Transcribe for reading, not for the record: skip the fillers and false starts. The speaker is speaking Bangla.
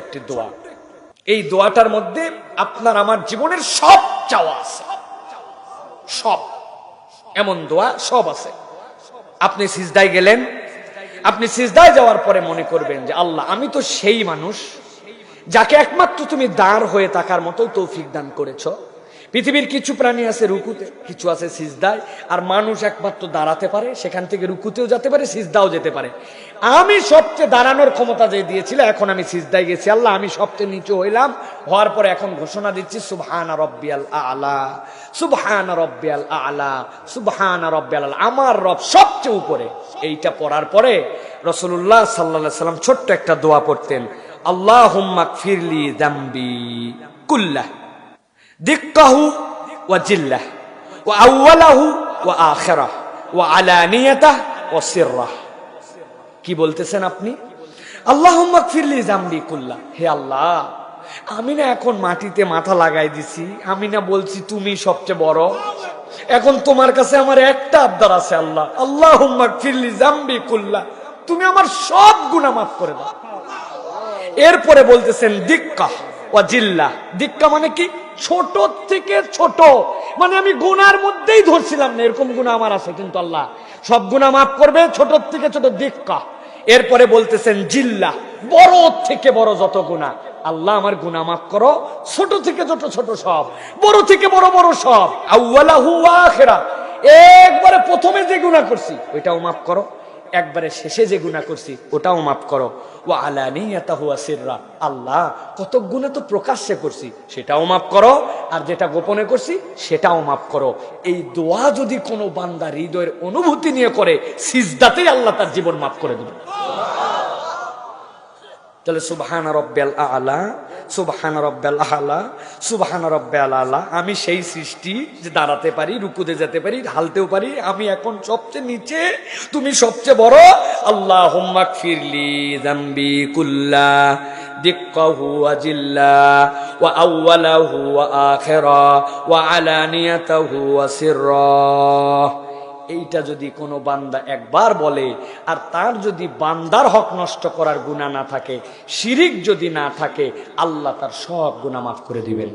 একটি দোয়া। এই দোয়াটার মধ্যে আপনার আমার জীবনের সব চাওয়া আছে, সব এমন দোয়া সব আছে। আপনি সিজদায় গেলেন, আপনি সিজদায় যাওয়ার পরে মনে করবেন যে আল্লাহ, আমি তো সেই মানুষ যাকে একমাত্র তুমি দাঁড় হয়ে থাকার মতো তৌফিক দান করেছো। পৃথিবীর কিছু প্রাণী আছে রুকুতে, কিছু আছে সিজদায়, আর মানুষ একমাত্র দাঁড়াতে পারে, সেখান থেকে রুকুতেও যেতে পারে, সিজদাও যেতে পারে। আমি সবচেয়ে দাঁড়ানোর ক্ষমতা যে দিয়েছিল, এখন আমি সিজদায় গেছি, আল্লাহ আমি সবচেয়ে নিচু হইলাম, হওয়ার পরে এখন ঘোষণা দিচ্ছি সুবহানা রাব্বিয়াল আ'লা, সুবহানা রাব্বিয়াল আ'লা, সুবহানা রাব্বিয়াল আ'লা, আমার রব সবচেয়ে উপরে। এইটা পড়ার পরে রাসূলুল্লাহ সাল্লাল্লাহু আলাইহি ওয়াসাল্লাম ছোট্ট একটা দোয়া পড়তেন, আল্লাহুম্মা গফিরলি যামবি কুল্লাহ দিক্কাহু ওয়া জিল্লাহ ওয়া আউওয়ালাহু ওয়া আখিরাহ ওয়া আলানিয়াতাহ ওয়া সিররাহ। কি বলতেছেন আপনি? আল্লাহুম্মা গফিরলি যামবি কুল্লাহ, হে আল্লাহ, আমি না এখন মাটিতে মাথা লাগাই দিছি, আমি না বলছি তুমি সবচেয়ে বড়, এখন তোমার কাছে আমার একটা আবদার আছে আল্লাহ, আল্লাহুম্মা গফিরলি যামবি কুল্লাহ, তুমি আমার সব গুনাহ মাফ করে দাও। এরপরে বলতেছেন দিক্কা ওয়া জিল্লাহ। দিক্কা মানে কি? ছোট থেকে ছোট, মানে আমি গুনার মধ্যেই ধরছিলাম না, এরকম গুনাহ আমার আছে, কিন্তু আল্লাহ সব গুনাহ মাফ করবে, ছোট থেকে ছোট দিক্কা। এরপরে বলতেছেন জিল্লাহ, বড় থেকে বড় যত গুনাহ, আল্লাহ আমার গুনাহ মাফ করো, ছোট থেকে ছোট ছোট সব, বড় থেকে বড় বড় সব। আউওয়ালাহু ওয়া আখিরা, একবারে প্রথমে যে গুনাহ করছি ওইটাও মাফ করো, একবারে শেষে যে গুনাহ করছি ওটাও মাফ করো। ওয়া আলানিয়াতাহু ওয়া সিররা, আল্লাহ কত গুনাহ তো প্রকাশ্যে করছি সেটাও মাফ করো, আর যেটা গোপনে করছি সেটাও মাফ করো। এই দোয়া যদি কোনো বান্দা হৃদয়ের অনুভূতি নিয়ে করে, সিজদাতেই আল্লাহ তার জীবন মাফ করে দেবে। তাহলে সুবহানা রাব্বিয়াল আ'লা, সুবহানা রাব্বিয়াল আ'লা, সুবহানা রাব্বিয়াল আ'লা, আমি সেই সৃষ্টি যে দাঁড়াতে পারি, রুকুতে যেতে পারি, হালতেও পারি, আমি এখন সবচেয়ে নিচে, তুমি সবচেয়ে বড়। আল্লাহুম্মা গফিরলি যামবি কুল্লাহ দিক্কাহু ওয়া জিল্লাহ ওয়া আউওয়ালাহু ওয়া আখিরাহ ওয়া আলানিয়াতাহু ওয়া সিররাহ। এইটা যদি কোনো বান্দা একবার বলে, আর তার যদি বান্দার হক নষ্ট করার গুনাহ না থাকে, শিরিক যদি না থাকে, আল্লাহ তার সব গুনাহ মাফ করে দিবেন।